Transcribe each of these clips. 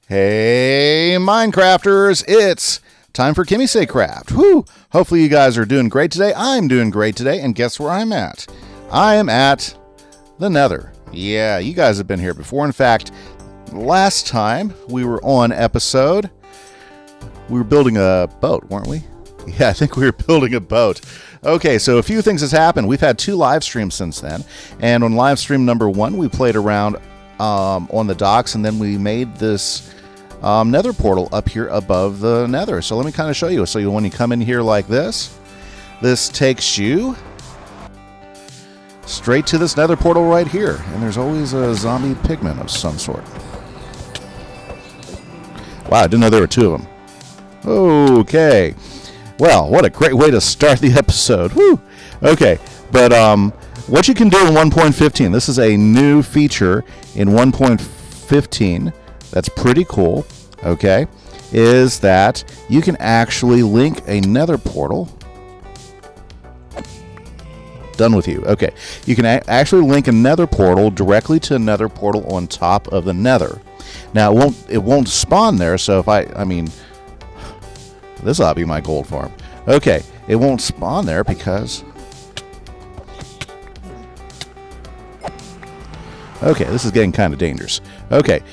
Hey, Minecrafters, it's time for KimiseCraft. Woo! Hopefully you guys are doing great today. I'm doing great today, and guess where I'm at? I am at the nether. Yeah, you guys have been here before. In fact, last time we were on episode, we were building a boat, weren't we? Yeah, I think we were building a boat. Okay, so a few things has happened. We've had 2 live streams since then, and on live stream number 1, we played around on the docks, and then we made this nether portal up here above the nether. So let me kind of show you. So when you come in here like this takes you straight to this nether portal right here. And there's always a zombie pigman of some sort. Wow, I didn't know there were 2 of them. Okay. Well, what a great way to start the episode. Woo! Okay, but what you can do in 1.15, this is a new feature in 1.15 that's pretty cool, okay, is that you can actually link a nether portal. Done with you. Okay, you can actually link a nether portal directly to a nether portal on top of the nether. Now, it won't spawn there, so if I mean, this ought to be my gold farm. Okay, it won't spawn there because... Okay, this is getting kind of dangerous. Okay.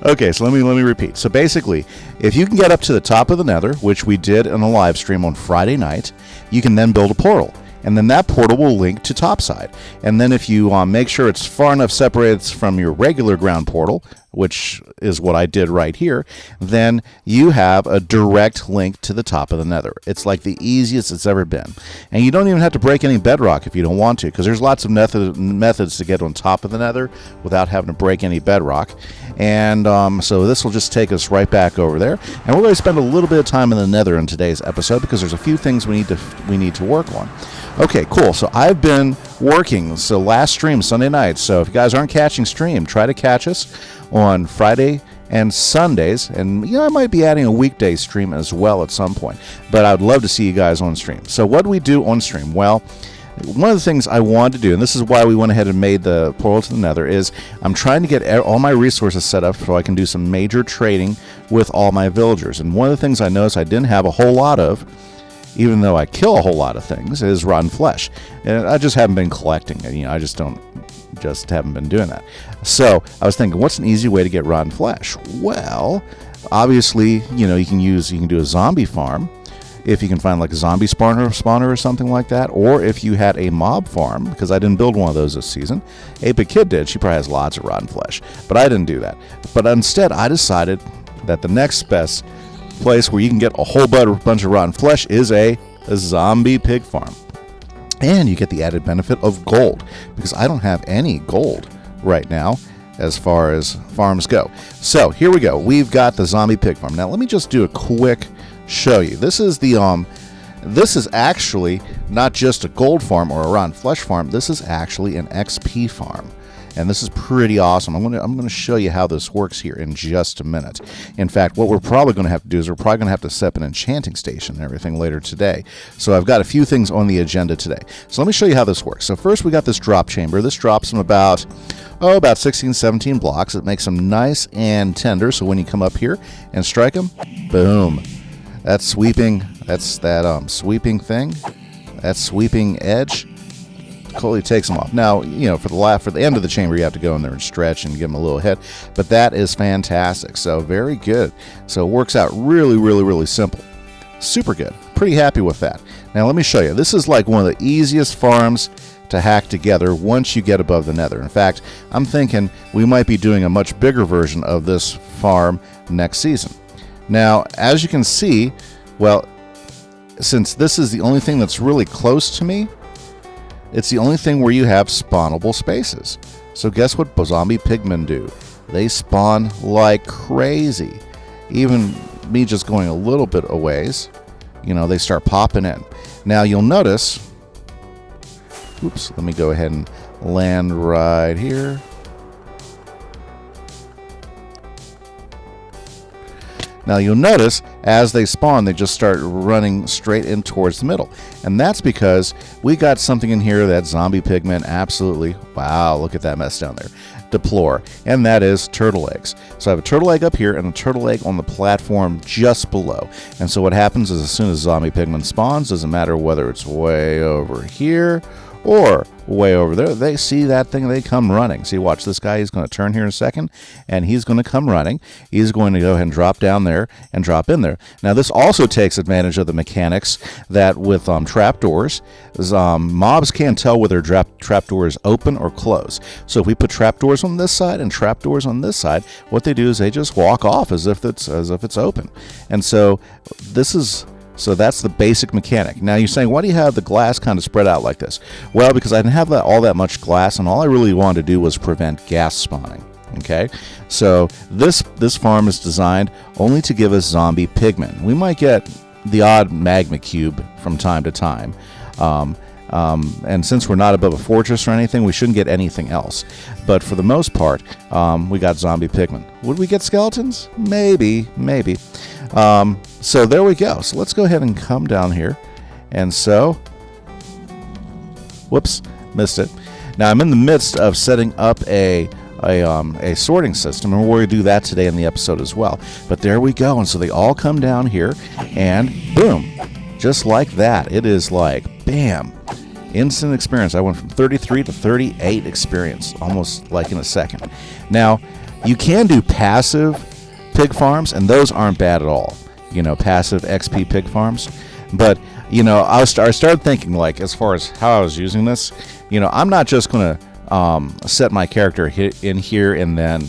Okay, so let me repeat. So basically, if you can get up to the top of the nether, which we did in a live stream on Friday night, you can then build a portal. And then that portal will link to topside. And then if you make sure it's far enough separated from your regular ground portal, which is what I did right here, then you have a direct link to the top of the nether. It's like the easiest it's ever been. And you don't even have to break any bedrock if you don't want to, because there's lots of methods to get on top of the nether without having to break any bedrock. And so this will just take us right back over there. And we're going to spend a little bit of time in the nether in today's episode because there's a few things we need to work on. Okay, cool. So I've been working. So last stream, Sunday night. So if you guys aren't catching stream, try to catch us on Friday and Sundays. And, I might be adding a weekday stream as well at some point. But I'd love to see you guys on stream. So what do we do on stream? Well, one of the things I wanted to do, and this is why we went ahead and made the portal to the nether, is I'm trying to get all my resources set up so I can do some major trading with all my villagers. And one of the things I noticed I didn't have a whole lot of, even though I kill a whole lot of things, is rotten flesh. And I just haven't been collecting it. I just haven't been doing that. So I was thinking, what's an easy way to get rotten flesh? Well, obviously, you can do a zombie farm if you can find like a zombie spawner or something like that, or if you had a mob farm, because I didn't build one of those this season. Ape Kid did. She probably has lots of rotten flesh, but I didn't do that. But instead, I decided that the next best place where you can get a whole bunch of rotten flesh is a zombie pig farm. And you get the added benefit of gold, because I don't have any gold right now as far as farms go. So here we go. We've got the zombie pig farm. Now let me just do a quick show you. This is this is actually not just a gold farm or a rotten flesh farm. This is actually an XP farm. And this is pretty awesome. I'm going to show you how this works here in just a minute. In fact, what we're probably going to have to do is we're probably going to have to set up an enchanting station and everything later today. So I've got a few things on the agenda today. So let me show you how this works. So first we got this drop chamber. This drops them about 16, 17 blocks. It makes them nice and tender. So when you come up here and strike them, boom. That sweeping thing, that sweeping edge, totally takes them off. Now, for the end of the chamber, you have to go in there and stretch and give them a little hit, but that is fantastic. So very good. So it works out really, really, really simple. Super good. Pretty happy with that. Now let me show you. This is like one of the easiest farms to hack together once you get above the nether. In fact, I'm thinking we might be doing a much bigger version of this farm next season. Now, as you can see, well, since this is the only thing that's really close to me, it's the only thing where you have spawnable spaces. So guess what zombie pigmen do? They spawn like crazy. Even me just going a little bit a ways, they start popping in. Now you'll notice, oops, let me go ahead and land right here. Now you'll notice as they spawn, they just start running straight in towards the middle. And that's because we got something in here that zombie pigmen absolutely, wow, look at that mess down there. deplore, and that is turtle eggs. So I have a turtle egg up here and a turtle egg on the platform just below. And so what happens is as soon as zombie pigman spawns, doesn't matter whether it's way over here or way over there, they see that thing, they come running. See, watch this guy, he's going to turn here in a second, and he's going to come running. He's going to go ahead and drop down there and drop in there. Now, this also takes advantage of the mechanics that with trapdoors, mobs can't tell whether trapdoor is open or closed. So if we put trapdoors on this side and trapdoors on this side, what they do is they just walk off as if it's open. And so So that's the basic mechanic. Now you're saying, why do you have the glass kind of spread out like this? Well, because I didn't have all that much glass, and all I really wanted to do was prevent gas spawning. Okay, so this farm is designed only to give us zombie pigmen. We might get the odd magma cube from time to time. And since we're not above a fortress or anything, we shouldn't get anything else. But for the most part, we got zombie pigmen. Would we get skeletons? Maybe. So there we go. So let's go ahead and come down here. And so, whoops, missed it. Now I'm in the midst of setting up a sorting system, and we're going to do that today in the episode as well. But there we go. And so they all come down here, and boom, just like that. It is like, bam, instant experience. I went from 33 to 38 experience, almost like in a second. Now, you can do passive pig farms, and those aren't bad at all. You know, passive XP pig farms. But, you know, I started thinking, like, as far as how I was using this, you know, I'm not just going to set my character in here and then,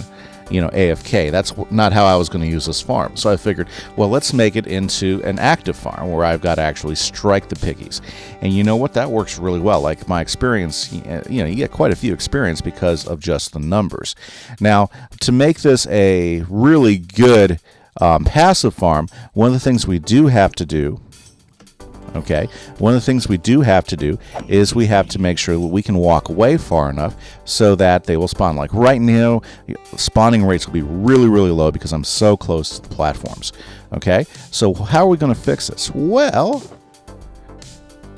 you know, AFK. That's not how I was going to use this farm. So I figured, well, let's make it into an active farm where I've got to actually strike the piggies. And you know what? That works really well. Like my experience, you know, you get quite a few experience because of just the numbers. Now, to make this a really good passive farm, one of the things we do have to do, is we have to make sure that we can walk away far enough so that they will spawn. Like right now, spawning rates will be really, really low because I'm so close to the platforms. Okay, so how are we going to fix this? Well,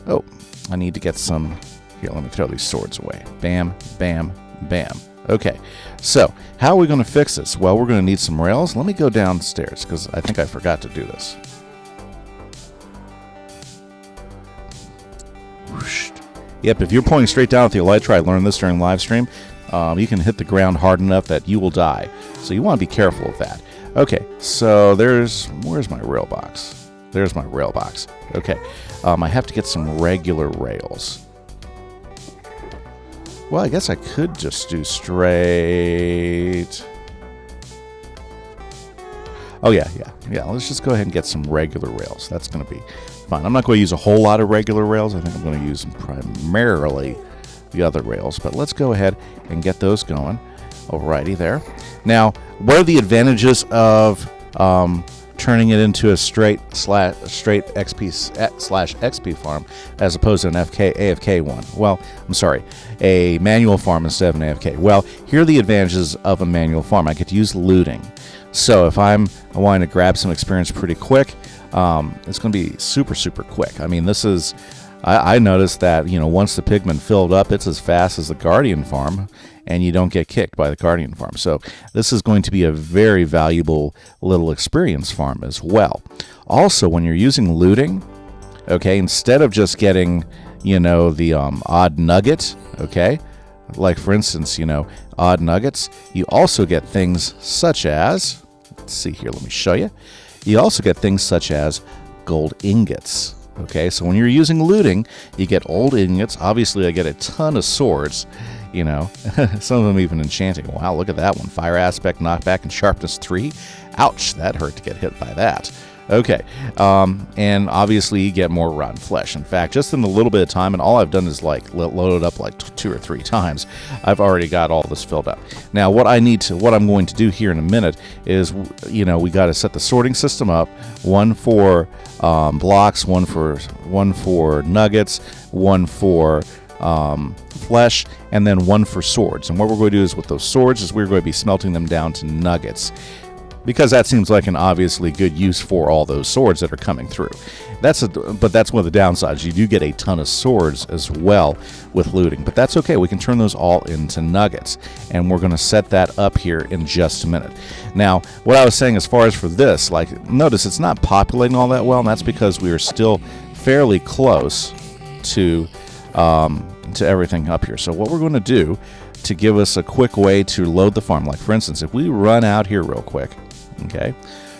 oh, I need to get some. Here, let me throw these swords away. Bam, bam, bam. Okay, so how are we going to fix this? Well, we're going to need some rails. Let me go downstairs because I think I forgot to do this. Yep, if you're pointing straight down with the elytra, I learned this during live stream, you can hit the ground hard enough that you will die. So you want to be careful of that. Okay, so where's my rail box? There's my rail box. Okay, I have to get some regular rails. Well, I guess I could just do straight. Oh, yeah. Let's just go ahead and get some regular rails. That's going to be fine. I'm not going to use a whole lot of regular rails. I think I'm going to use primarily the other rails. But let's go ahead and get those going. Alrighty there. Now, what are the advantages of turning it into a straight XP/XP farm as opposed to an AFK one? Well, I'm sorry, a manual farm instead of an AFK. Well, here are the advantages of a manual farm. I get to use looting. So if I'm wanting to grab some experience pretty quick, it's going to be super, super quick. I mean, this is, I noticed that, you know, once the pigman filled up, it's as fast as the guardian farm, and you don't get kicked by the guardian farm. So this is going to be a very valuable little experience farm as well. Also, when you're using looting, okay, instead of just getting, you know, the odd nugget, okay, like for instance, you know, odd nuggets, you also get things such as, let's see here, let me show you. You also get things such as gold ingots. Okay, so when you're using looting, you get old ingots. Obviously, I get a ton of swords, you know, some of them even enchanting. Wow, look at that one. Fire aspect, knockback, and sharpness 3. Ouch, that hurt to get hit by that. Okay, and obviously you get more rotten flesh. In fact, just in a little bit of time, and all I've done is like load it up like 2 or 3 times, I've already got all this filled up. Now, what I'm going to do here in a minute is, you know, we got to set the sorting system up. One for blocks, one for nuggets, one for flesh, and then one for swords. And what we're going to do is with those swords is we're going to be smelting them down to nuggets. because that seems like an obviously good use for all those swords that are coming through. But that's one of the downsides. You do get a ton of swords as well with looting, but that's okay. We can turn those all into nuggets, and we're going to set that up here in just a minute. Now, what I was saying as far as for this, like, notice it's not populating all that well, and that's because we are still fairly close to everything up here. So what we're going to do to give us a quick way to load the farm, like for instance, if we run out here real quick, okay,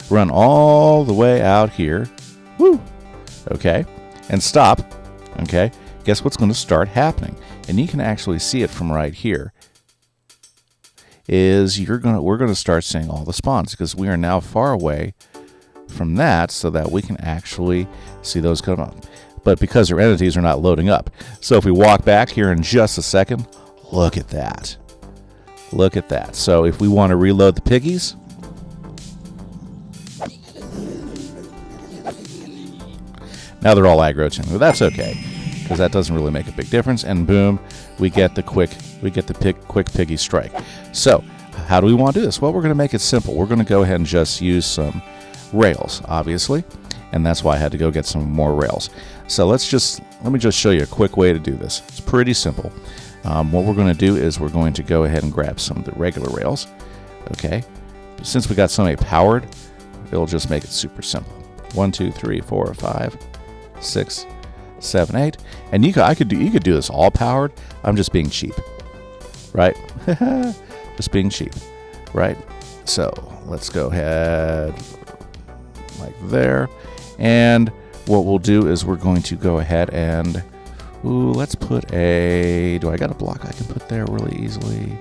run all the way out here, woo, okay, and stop, okay, guess what's going to start happening? And you can actually see it from right here. We're going to start seeing all the spawns because we are now far away from that, so that we can actually see those come up. But because their entities are not loading up. So if we walk back here in just a second, look at that. Look at that. So if we want to reload the piggies, now they're all aggro to me, but that's okay, because that doesn't really make a big difference. And boom, we get the quick piggy strike. So how do we want to do this? Well, we're going to make it simple. We're going to go ahead and just use some rails, obviously, and that's why I had to go get some more rails. So let me just show you a quick way to do this. It's pretty simple. What we're going to do is we're going to go ahead and grab some of the regular rails. Okay, since we got so many powered, it'll just make it super simple. 1, 2, 3, 4, 5, 6, 7, 8, and you could do this all powered. I'm just being cheap, right? Just being cheap, right? So let's go ahead like there, and what we'll do is we're going to go ahead and let's put do I got a block I can put there really easily?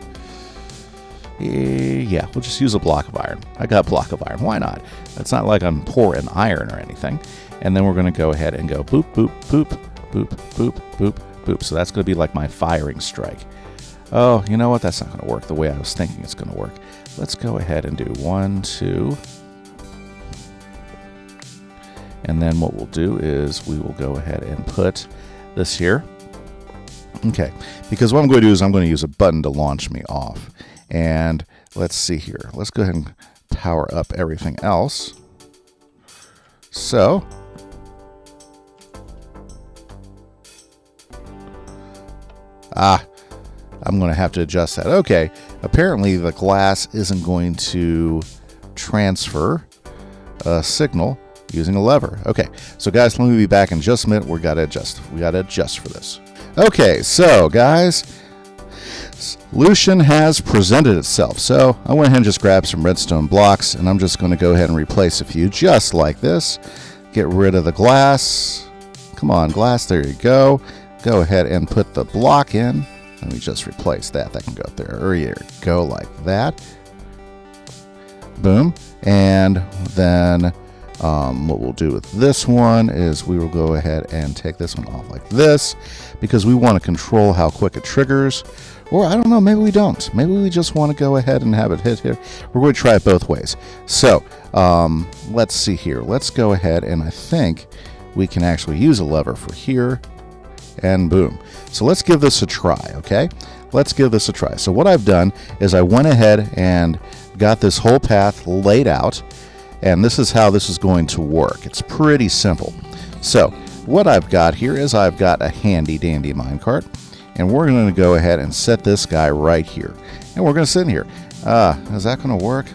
Yeah, we'll just use a block of iron. I got a block of iron. Why not? It's not like I'm poor in iron or anything. And then we're going to go ahead and go boop, boop, boop, boop, boop, boop, boop. So that's going to be like my firing strike. Oh, you know what? That's not going to work the way I was thinking it's going to work. Let's go ahead and do 1, 2. And then what we'll do is we will go ahead and put this here. Okay, because what I'm going to do is I'm going to use a button to launch me off. And let's see here. Let's go ahead and power up everything else. So I'm going to have to adjust that. Okay, apparently the glass isn't going to transfer a signal using a lever. Okay, so guys, let me be back in just a minute. We got to adjust for this. Okay, so guys, solution has presented itself. So I went ahead and just grabbed some redstone blocks, and I'm just going to go ahead and replace a few just like this. Get rid of the glass. Come on, glass, there you go. Go ahead and put the block in. Let me just replace that. That can go up there. There you go, like that. Boom. And then what we'll do with this one is we will go ahead and take this one off like this, because we want to control how quick it triggers. Or I don't know, maybe we don't. Maybe we just want to go ahead and have it hit here. We're going to try it both ways. So let's see here. Let's go ahead, and I think we can actually use a lever for here, and boom. So let's give this a try, okay? Let's give this a try. So what I've done is I went ahead and got this whole path laid out, and this is how this is going to work. It's pretty simple. So what I've got here is I've got a handy dandy minecart, and we're going to go ahead and set this guy right here, and we're going to sit in here. Is that going to work?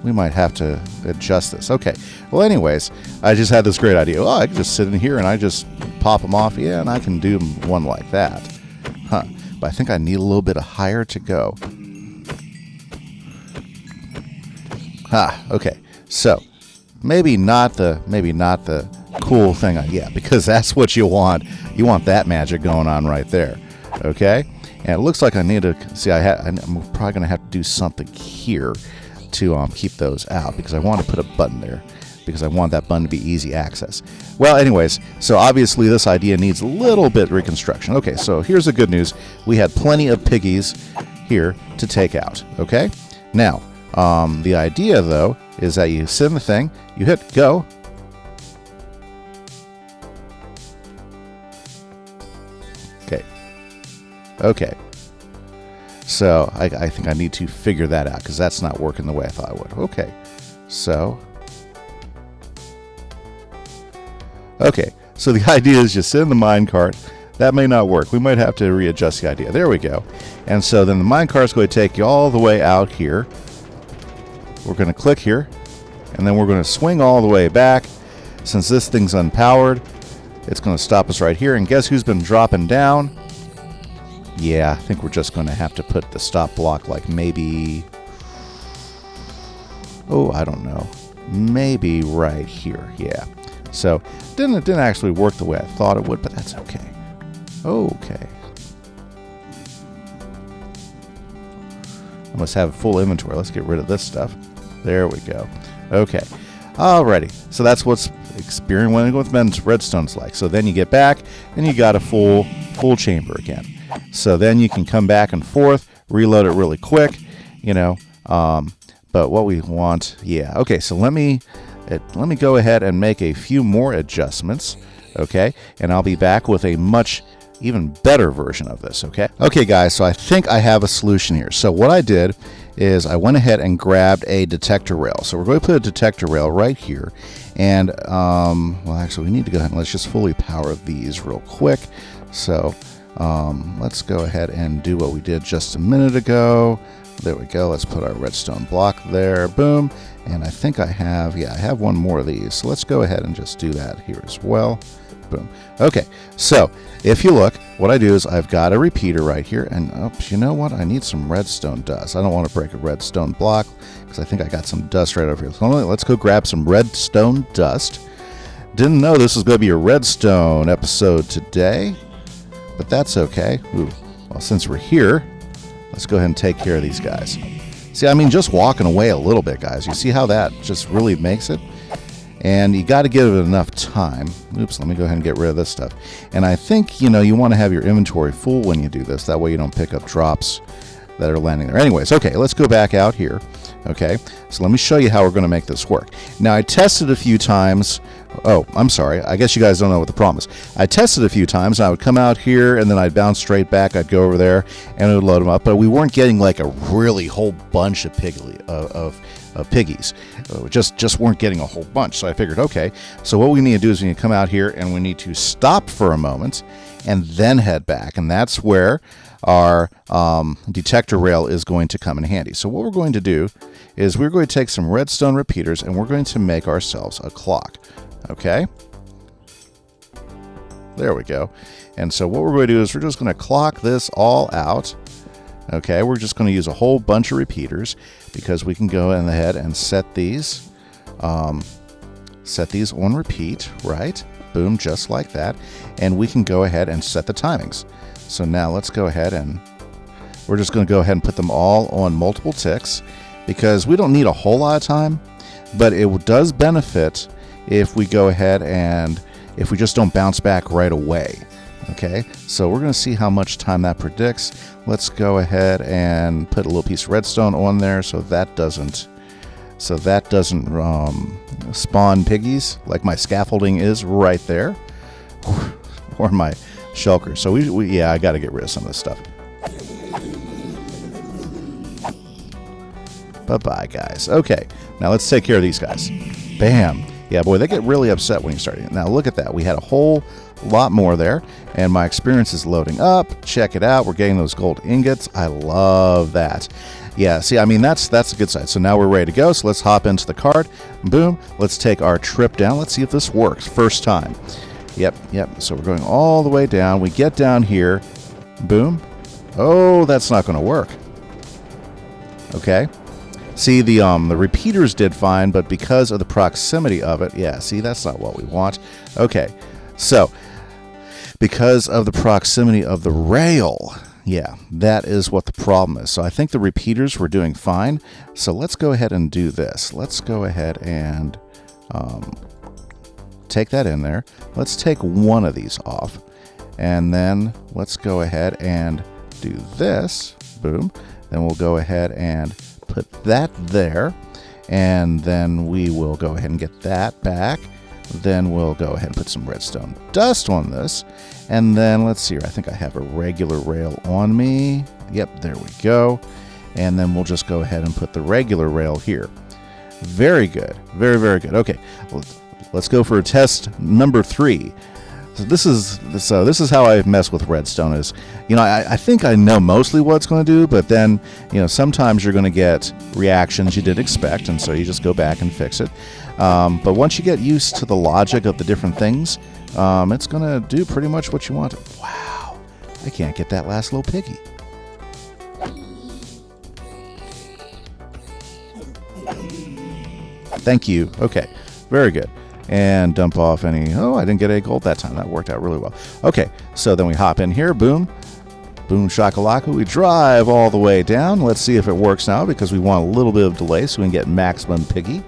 We might have to adjust this. Okay, well anyways, I just had this great idea. Oh, I can just sit in here and I just pop them off. Yeah, and I can do one like that. But I think I need a little bit of higher to go. Okay, so maybe not the cool thing. Yeah, because that's what you want. You want that magic going on right there. Okay, and it looks like I need to see. I'm probably going to have to do something here to keep those out, because I want to put a button there, because I want that button to be easy access. Well, anyways, so obviously this idea needs a little bit reconstruction. Okay, so here's the good news. We had plenty of piggies here to take out. Okay, now the idea though is that you sit in the thing, you hit go, okay. So I think I need to figure that out, because that's not working the way I thought it would. Okay. So, okay, so the idea is just sit in the minecart. That may not work. We might have to readjust the idea. There we go. And so then the minecart is going to take you all the way out here. We're going to click here, and then we're going to swing all the way back. Since this thing's unpowered, it's going to stop us right here. And guess who's been dropping down? Yeah, I think we're just going to have to put the stop block like maybe... Oh, I don't know. Maybe right here. Yeah. So it didn't actually work the way I thought it would, but that's okay. Okay. I must have full inventory. Let's get rid of this stuff. There we go. Okay. Alrighty. So that's what's experiencing with redstone's like. So then you get back and you got a full chamber again. So then you can come back and forth, reload it really quick, you know. But what we want, yeah. Okay. So let me go ahead and make a few more adjustments. Okay. And I'll be back with a much even better version of this. Okay guys, so I think I have a solution here. So what I did is I went ahead and grabbed a detector rail. So we're going to put a detector rail right here, and well, actually we need to go ahead and let's just fully power these real quick. So let's go ahead and do what we did just a minute ago. There we go. Let's put our redstone block there. Boom. And I think I have, yeah, I have one more of these. So let's go ahead and just do that here as well. Boom. Okay, so if you look, what I do is I've got a repeater right here, and oops, you know what? I need some redstone dust. I don't want to break a redstone block because I think I got some dust right over here. So let's go grab some redstone dust. Didn't know this was going to be a redstone episode today, but that's okay. Ooh, well, since we're here, let's go ahead and take care of these guys. See, I mean, just walking away a little bit, guys. You see how that just really makes it? And you got to give it enough time. Oops, let me go ahead and get rid of this stuff. And I think, you know, you want to have your inventory full when you do this. That way you don't pick up drops that are landing there. Anyways, okay, let's go back out here. Okay, so let me show you how we're going to make this work. Now, I tested a few times. Oh, I'm sorry. I guess you guys don't know what the problem is. I tested a few times, and I would come out here, and then I'd bounce straight back. I'd go over there, and it would load them up. But we weren't getting like a really whole bunch of piggies. Just weren't getting a whole bunch. So I figured, okay, so what we need to do is we need to come out here, and we need to stop for a moment, and then head back. And that's where our detector rail is going to come in handy. So what we're going to do is we're going to take some redstone repeaters, and we're going to make ourselves a clock. Okay, there we go. And so what we're going to do is we're just going to clock this all out. Okay, we're just going to use a whole bunch of repeaters because we can go ahead and set these on repeat, right? Boom, just like that. And we can go ahead and set the timings. So now let's go ahead and we're just going to go ahead and put them all on multiple ticks because we don't need a whole lot of time, but it does benefit if we go ahead and if we just don't bounce back right away. Okay, so we're going to see how much time that predicts. Let's go ahead and put a little piece of redstone on there so that doesn't spawn piggies like my scaffolding is right there, or my shulkers. So yeah, I got to get rid of some of this stuff. Bye-bye, guys. Okay, now let's take care of these guys. Bam. Yeah, boy, they get really upset when you start it. Now look at that. We had a whole lot more there, and my experience is loading up. Check it out. We're getting those gold ingots. I love that. Yeah, see, I mean, that's a good side. So now we're ready to go. So let's hop into the cart. Boom. Let's take our trip down. Let's see if this works. First time. Yep. So we're going all the way down. We get down here. Boom. Oh, that's not going to work. Okay. See, the repeaters did fine, but because of the proximity of it, yeah, see, that's not what we want. Okay, so because of the proximity of the rail, yeah, that is what the problem is. So I think the repeaters were doing fine. So let's go ahead and do this. Let's go ahead and take that in there. Let's take one of these off, and then let's go ahead and do this. Boom. Then we'll go ahead and put that there, and then we will go ahead and get that back. Then we'll go ahead and put some redstone dust on this, and then let's see here. I think I have a regular rail on me. Yep, there we go. And then we'll just go ahead and put the regular rail here. Very good. Very, very good. Okay, let's go for test number 3. So this is how I mess with redstone. Is, I think I know mostly what it's going to do, but then sometimes you're going to get reactions you didn't expect, and so you just go back and fix it. But once you get used to the logic of the different things, it's going to do pretty much what you want. Wow, I can't get that last little piggy. Thank you. Okay, very good. And dump off any... Oh, I didn't get any gold that time. That worked out really well. Okay, so then we hop in here. Boom. Boom shakalaka. We drive all the way down. Let's see if it works now, because we want a little bit of delay so we can get maximum piggy.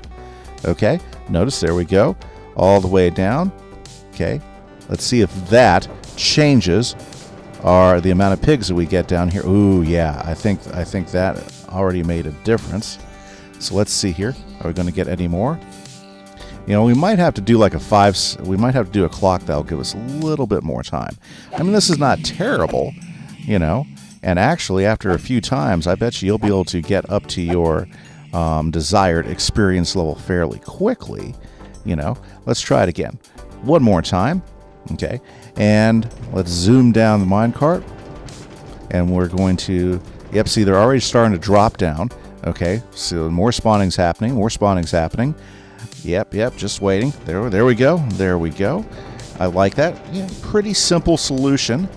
Okay, notice, there we go. All the way down. Okay, let's see if that changes the amount of pigs that we get down here. Ooh, yeah, I think that already made a difference. So let's see here. Are we going to get any more? We might have to do like we might have to do a clock that'll give us a little bit more time. I mean, this is not terrible, and actually after a few times, I bet you'll be able to get up to your desired experience level fairly quickly. Let's try it again. One more time. Okay, and let's zoom down the minecart, and we're going to, yep, see, they're already starting to drop down. Okay, so more spawning's happening, Yep, just waiting. There we go. There we go. I like that. Yeah, pretty simple solution,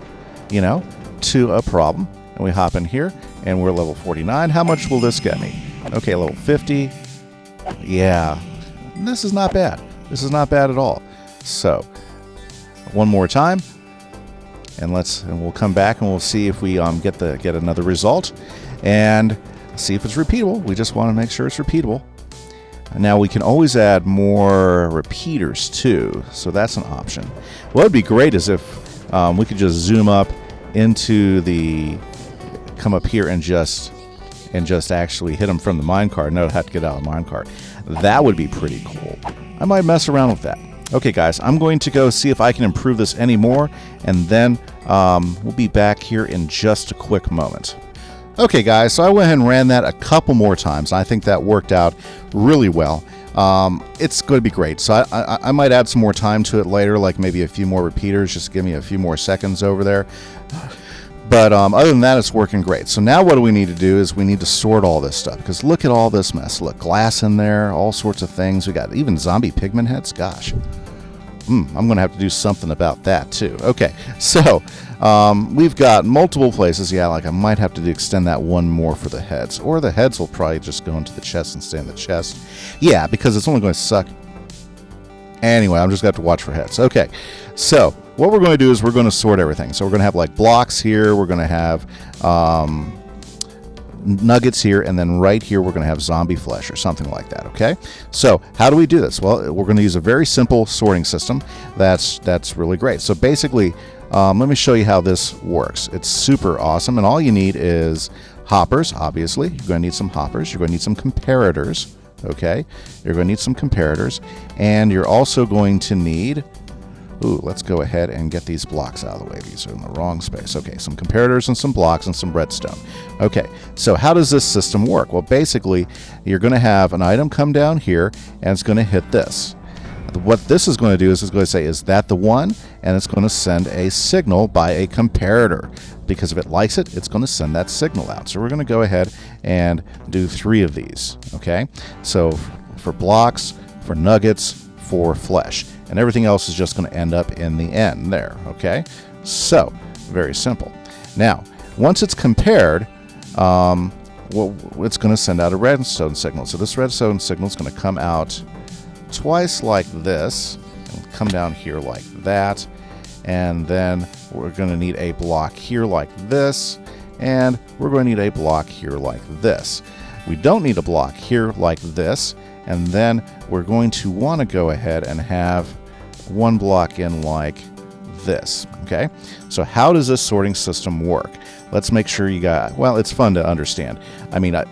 to a problem. And we hop in here, and we're level 49. How much will this get me? Okay, level 50. Yeah, this is not bad. This is not bad at all. So, one more time, and we'll come back and we'll see if we get another result, and see if it's repeatable. We just want to make sure it's repeatable. Now we can always add more repeaters too, so that's an option. What would be great is if we could just zoom up into come up here and just actually hit them from the minecart. No, have to get out of the minecart. That would be pretty cool. I might mess around with that. Okay, guys, I'm going to go see if I can improve this any more, and then we'll be back here in just a quick moment. Okay, guys, so I went ahead and ran that a couple more times. I think that worked out really well. It's going to be great. So I might add some more time to it later, like maybe a few more repeaters, just give me a few more seconds over there. But other than that, it's working great. So now what do we need to do is we need to sort all this stuff, because look at all this mess. Look, glass in there, all sorts of things. We got even zombie pigman heads. Gosh. I'm going to have to do something about that too. Okay, so we've got multiple places. Yeah, like I might have to extend that one more for the heads. Or the heads will probably just go into the chest and stay in the chest. Yeah, because it's only going to suck. Anyway, I'm just going to have to watch for heads. Okay, so what we're going to do is we're going to sort everything. So we're going to have like blocks here. We're going to have nuggets here, and then right here we're going to have zombie flesh or something like that. Okay, so how do we do this? Well, we're going to use a very simple sorting system that's really great. So basically, let me show you how this works. It's super awesome, and all you need is hoppers. Obviously, you're going to need some hoppers. You're going to need some comparators. Okay, you're going to need some comparators, and you're also going to need... Ooh, let's go ahead and get these blocks out of the way. These are in the wrong space. Okay, some comparators and some blocks and some redstone. Okay, so how does this system work? Well, basically, you're going to have an item come down here, and it's going to hit this. What this is going to do is it's going to say, is that the one? And it's going to send a signal by a comparator. Because if it likes it, it's going to send that signal out. So we're going to go ahead and do 3 of these. Okay, so for blocks, for nuggets, for flesh. And everything else is just going to end up in the end there, okay? So, very simple. Now, once it's compared, it's going to send out a redstone signal. So this redstone signal is going to come out twice like this, and come down here like that, and then we're going to need a block here like this, and we're going to need a block here like this. We don't need a block here like this, and then we're going to want to go ahead and have one block in like this. Okay, so how does this sorting system work? Let's make sure you got, well, it's fun to understand. I mean, I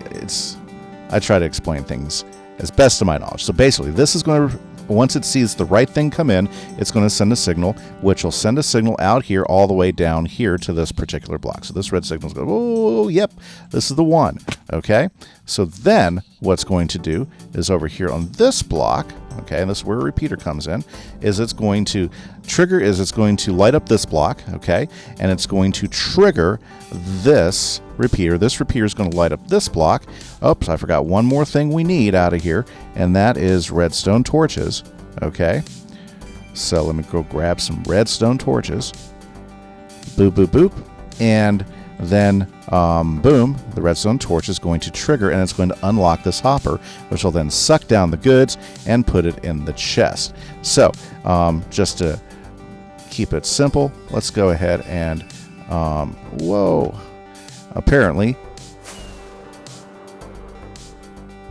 try to explain things as best of my knowledge. So basically, this is going to once it sees the right thing come in, it's going to send a signal, which will send a signal out here all the way down here to this particular block. So this red signal is going, oh, yep, this is the one. Okay, so then what's going to do is over here on this block, okay, and this is where a repeater comes in, is it's going to trigger, it's going to light up this block, okay, and it's going to trigger this repeater. This repeater is going to light up this block. Oops, I forgot one more thing we need out of here, and that is redstone torches, okay. So let me go grab some redstone torches. Boop, boop, boop, and then boom, the redstone torch is going to trigger, and it's going to unlock this hopper, which will then suck down the goods and put it in the chest. So just to keep it simple, let's go ahead and whoa, apparently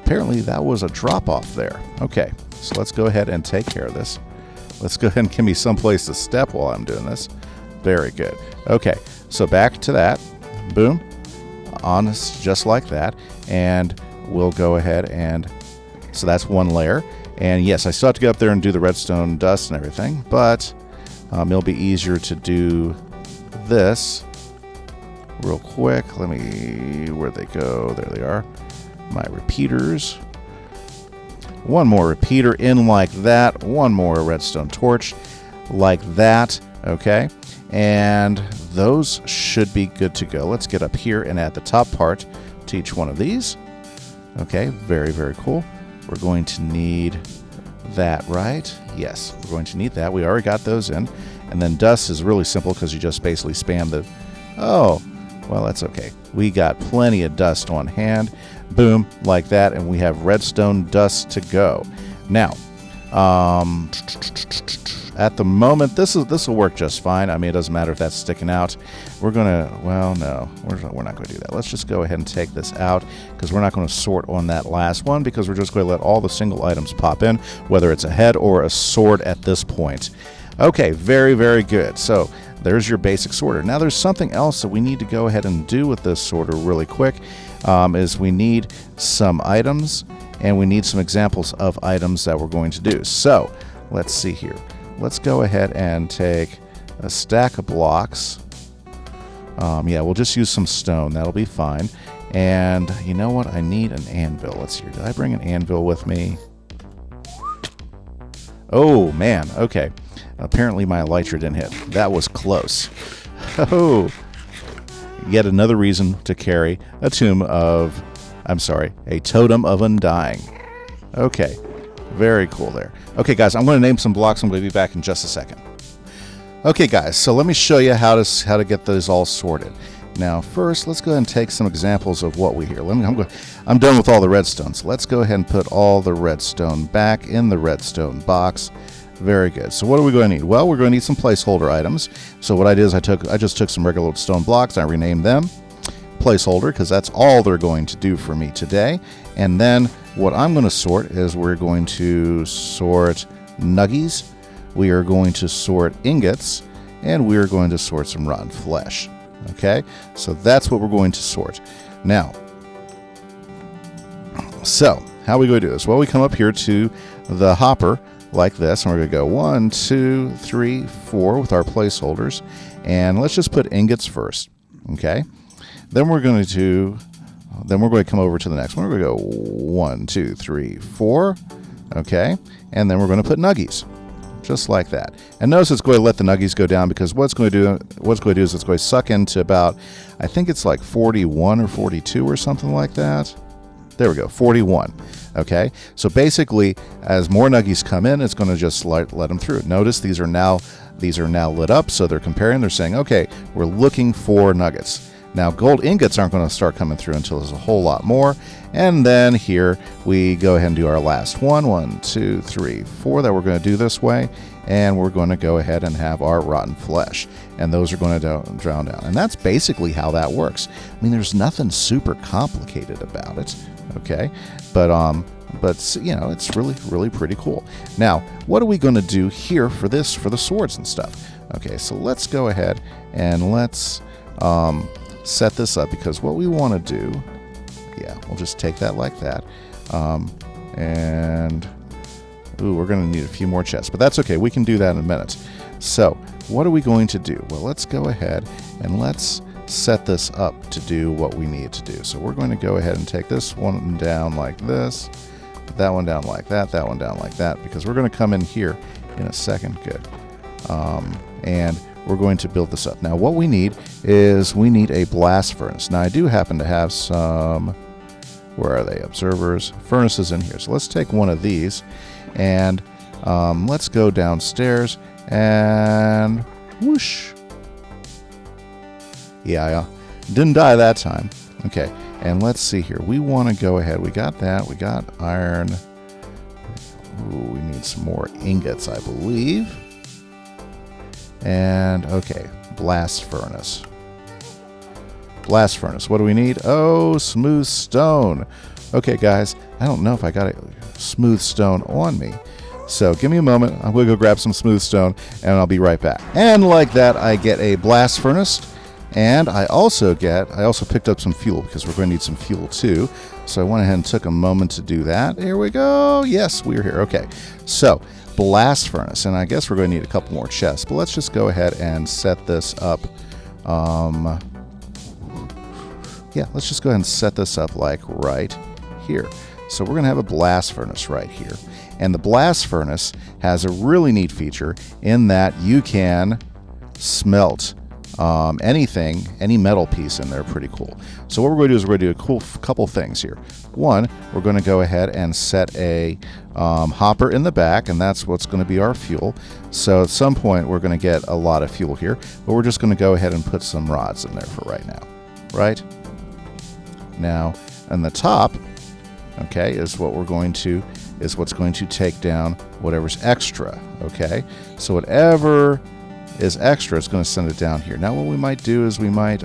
that was a drop off there. Okay, so let's go ahead and take care of this. Let's go ahead and give me someplace to step while I'm doing this. Very good. Okay, so back to that. Boom, on just like that, and we'll go ahead and, so that's one layer. And yes, I still have to go up there and do the redstone dust and everything, but it'll be easier to do this real quick. Let me, where'd they go? There they are, my repeaters. One more repeater in like that, one more redstone torch like that, okay, and those should be good to go. Let's get up here and add the top part to each one of these. Okay, very, very cool. We're going to need that, right? Yes, we're going to need that. We already got those in. And then dust is really simple because you just basically spam the, oh, well, that's okay. We got plenty of dust on hand. Boom, like that, and we have redstone dust to go. Now, at the moment, this will work just fine. I mean, it doesn't matter if that's sticking out. We're gonna, well, no, we're not going to do that. Let's just go ahead and take this out because we're not going to sort on that last one because we're just going to let all the single items pop in, whether it's a head or a sword at this point. Okay, very, very good. So there's your basic sorter. Now there's something else that we need to go ahead and do with this sorter really quick, is we need some items and we need some examples of items that we're going to do. So let's see here. Let's go ahead and take a stack of blocks. Yeah, we'll just use some stone. That'll be fine. And you know what? I need an anvil. Let's see here. Did I bring an anvil with me? Oh, man. Okay. Apparently my elytra didn't hit. That was close. Oh. Yet another reason to carry a totem of undying. Okay. Very cool there. Okay, guys, I'm going to name some blocks. I'm going to be back in just a second. Okay, guys, so let me show you how to get those all sorted. Now, first, let's go ahead and take some examples of what we hear. I'm done with all the redstone, so let's go ahead and put all the redstone back in the redstone box. Very good. So what are we going to need? Well, we're going to need some placeholder items. So what I did is I just took some regular stone blocks, I renamed them placeholder because that's all they're going to do for me today. And then what I'm going to sort is we're going to sort nuggies, we are going to sort ingots, and we are going to sort some rotten flesh. Okay, so that's what we're going to sort. Now, so how are we going to do this? Well, we come up here to the hopper like this, and we're going to go 1, 2, 3, 4 with our placeholders, and let's just put ingots first. Okay, then we're going to come over to the next one. We're going to go 1, 2, 3, 4. Okay, and then we're going to put nuggies. Just like that. And notice it's going to let the nuggies go down because what's going to do is it's going to suck into about, I think it's like 41 or 42 or something like that. There we go, 41. Okay, so basically as more nuggies come in, it's going to just let them through. Notice these are now lit up, so they're comparing, they're saying, okay, we're looking for nuggets. Now gold ingots aren't going to start coming through until there's a whole lot more. And then here we go ahead and do our last one. 1, 2, 3, 4 that we're going to do this way. And we're going to go ahead and have our rotten flesh. And those are going to drown down. And that's basically how that works. I mean, there's nothing super complicated about it. Okay. But you know, it's really, really pretty cool. Now, what are we going to do here for this, for the swords and stuff? Okay, so let's go ahead and let's set this up, because what we want to do, yeah, we'll just take that like that, and Ooh, we're going to need a few more chests, but that's okay. We can do that in a minute. So what are we going to do? Well, let's go ahead and let's set this up to do what we need to do. So we're going to go ahead and take this one down like this, that one down like that one down like that, because we're going to come in here in a second. Good. And we're going to build this up. Now what we need is we need a blast furnace. Now I do happen to have some, where are they? Observers, furnaces in here. So let's take one of these and let's go downstairs and whoosh. Yeah, I didn't die that time. Okay, and let's see here. We want to go ahead. We got that. We got iron. Ooh, we need some more ingots, I believe. And, okay, blast furnace. Blast furnace. What do we need? Oh, smooth stone. Okay, guys, I don't know if I got a smooth stone on me. So give me a moment. I'm going to go grab some smooth stone, and I'll be right back. And like that, I get a blast furnace. And I also picked up some fuel, because we're going to need some fuel too. So I went ahead and took a moment to do that. Here we go. Yes, we're here. Okay. So blast furnace, and I guess we're going to need a couple more chests, but let's just go ahead and set this up. Yeah, let's just go ahead and set this up like right here. So we're going to have a blast furnace right here. And the blast furnace has a really neat feature in that you can smelt anything, any metal piece in there. Pretty cool. So what we're going to do is we're going to do a couple things here. One, we're going to go ahead and set a hopper in the back, and that's what's going to be our fuel. So at some point we're going to get a lot of fuel here, but we're just going to go ahead and put some rods in there for right now. Right? Now, on the top, okay, is what's going to take down whatever's extra. Okay? So whatever is extra, it's going to send it down here. Now what we might do is we might,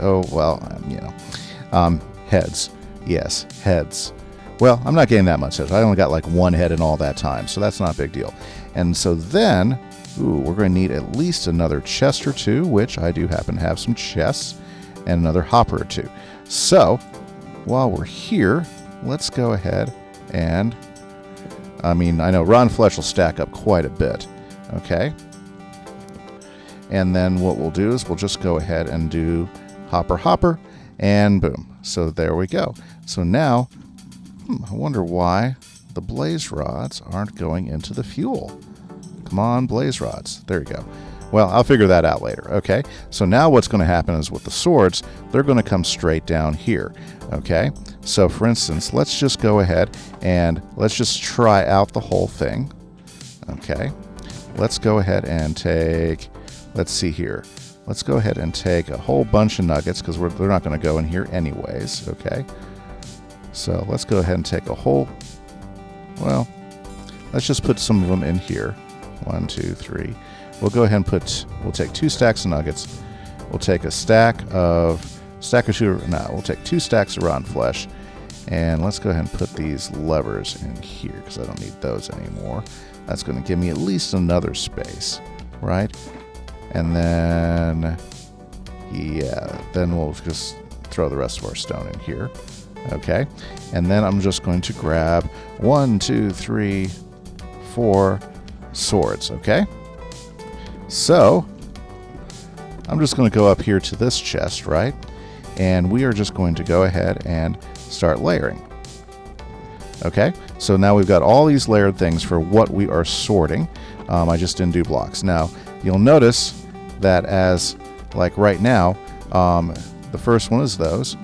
heads. Yes, heads. Well, I'm not getting that much heads. I only got like one head in all that time, so that's not a big deal. And so then, we're going to need at least another chest or two, which I do happen to have some chests, and another hopper or two. So while we're here, let's go ahead and, I know rotten flesh will stack up quite a bit. Okay. And then what we'll do is we'll just go ahead and do hopper, and boom. So there we go. So now, I wonder why the blaze rods aren't going into the fuel. Come on, blaze rods. There you go. Well, I'll figure that out later. Okay. So now what's going to happen is with the swords, they're going to come straight down here. Okay. So for instance, let's just go ahead and let's just try out the whole thing. Okay. Let's go ahead and take, let's see here. Let's go ahead and take a whole bunch of nuggets, because they're not going to go in here anyways. Okay. So let's go ahead and take a whole, well, let's just put some of them in here. 1, 2, 3. We'll go ahead and we'll take 2 stacks of nuggets. We'll take we'll take 2 stacks of rotten flesh. And let's go ahead and put these levers in here, because I don't need those anymore. That's going to give me at least another space, right? And then, yeah, then we'll just throw the rest of our stone in here. Okay. And then I'm just going to grab 1, 2, 3, 4 swords. Okay. So I'm just going to go up here to this chest, right? And we are just going to go ahead and start layering. Okay. So now we've got all these layered things for what we are sorting. I just didn't do blocks. Now you'll notice that as like right now, the first one is those.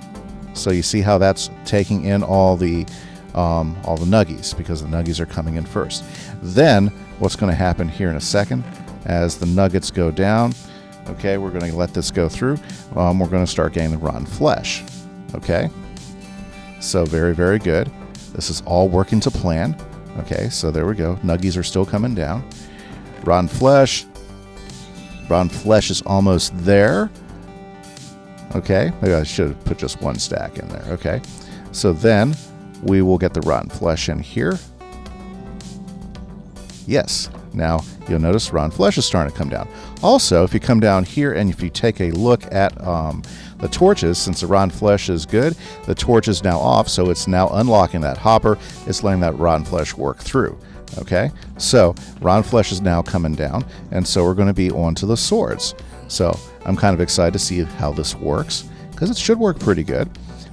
So you see how that's taking in all the nuggies, because the nuggies are coming in first. Then what's going to happen here in a second, as the nuggets go down, okay, we're going to let this go through. We're going to start getting the rotten flesh. Okay, so very, very good. This is all working to plan. Okay, so there we go. Nuggies are still coming down. Rotten flesh is almost there. Okay, maybe I should have put just 1 stack in there. Okay, so then we will get the rotten flesh in here. Yes, now you'll notice rotten flesh is starting to come down. Also, if you come down here and if you take a look at the torches, since the rotten flesh is good, the torch is now off, so it's now unlocking that hopper. It's letting that rotten flesh work through. Okay, so round flesh is now coming down, and so we're going to be on to the swords. So I'm kind of excited to see how this works, because it should work pretty good.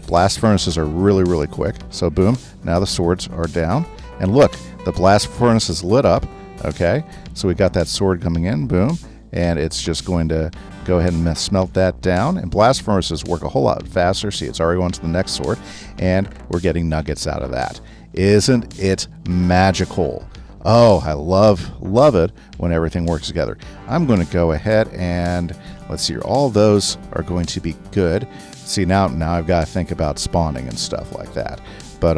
Blast furnaces are really, really quick. So boom, now the swords are down. And look, the blast furnace is lit up. Okay, so we got that sword coming in, boom, and it's just going to go ahead and smelt that down. And blast furnaces work a whole lot faster. See, it's already on to the next sword, and we're getting nuggets out of that. Isn't it magical? Oh, I love it when everything works together. I'm going to go ahead and let's see here. All those are going to be good. See, now I've got to think about spawning and stuff like that. But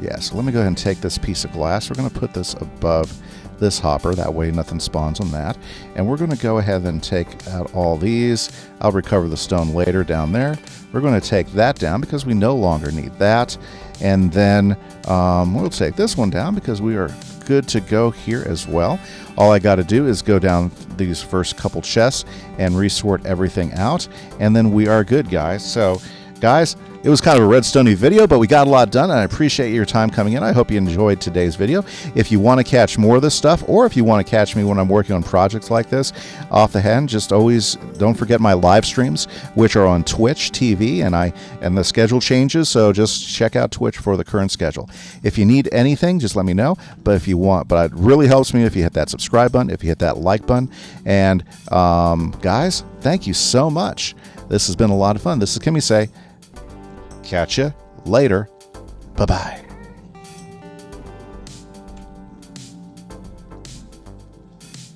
yeah, so let me go ahead and take this piece of glass. We're going to put this above this hopper. That way nothing spawns on that. And we're going to go ahead and take out all these. I'll recover the stone later down there. We're going to take that down because we no longer need that. And then we'll take this one down because we are good to go here as well. All I got to do is go down these first couple chests and resort everything out, and then we are good, guys. So, guys, it was kind of a redstone-y video, but we got a lot done, and I appreciate your time coming in. I hope you enjoyed today's video. If you want to catch more of this stuff, or if you want to catch me when I'm working on projects like this off the hand, just always don't forget my live streams, which are on Twitch TV, and the schedule changes, so just check out Twitch for the current schedule. If you need anything, just let me know. But it really helps me if you hit that subscribe button, if you hit that like button. And guys, thank you so much. This has been a lot of fun. This is Kimise. Catch you later. Bye-bye.